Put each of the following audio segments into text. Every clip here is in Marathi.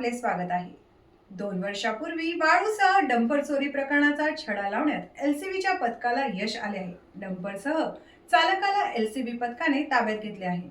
आपले स्वागत आहे. 2 वर्षापूर्वी वाळूसह डंपर चोरी प्रकरणाचा छडा लावण्यात एलसीबीच्या पथकाला यश आले आहे. डंपरसह चालकाला एलसीबी पथकाने ताब्यात घेतले आहे.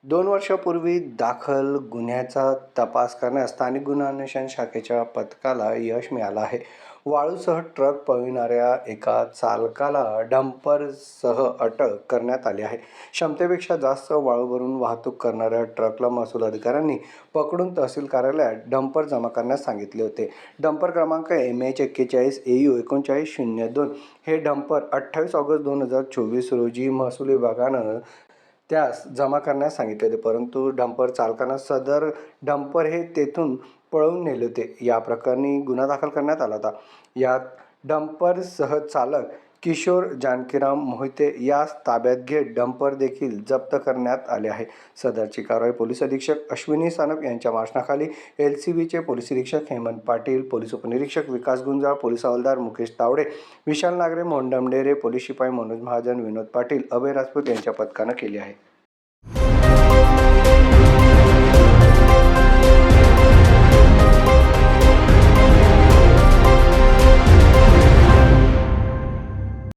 2 वर्षापूर्वी दाखल गुन्ह्याचा तपास करण्यास स्थानिक गुन्हा अन्वेषण शाखेच्या पथकाला यश मिळालं आहे. वाळूसह ट्रक पळविणाऱ्या एका चालकाला डंपरसह अटक करण्यात आली आहे. क्षमतेपेक्षा जास्त वाळू भरून वाहतूक करणाऱ्या ट्रकला महसूल अधिकाऱ्यांनी पकडून तहसील कार्यालयात डंपर जमा करण्यास सांगितले होते. डंपर क्रमांक MH41 AU 3902 हे डंपर 28 ऑगस्ट 2024 रोजी महसूल विभागानं त्यास जमा करण्यास सांगितले होते, परंतु डंपर चालकानं सदर डंपर हे तेथून पळवून नेले होते. या प्रकरणी गुन्हा दाखल करण्यात आला होता. यात डंपरसह चालक किशोर जानकीराम मोहिते यास ताब्यात घेत डंपर देखील जप्त करण्यात आले आहे. सदरची कारवाई पोलीस अधीक्षक अश्विनी सानप यांच्या मार्गदर्शनाखाली एलसीबीचे पोलीस निरीक्षक हेमंत पाटील, पोलीस उपनिरीक्षक विकास गुंजाळ, पोलीस हवालदार मुकेश तावडे, विशाल नागरे, मोहन डमडेरे, पोलीस शिपाई मनोज महाजन, विनोद पाटील, अभय राजपूत यांच्या पथकानं केली आहे.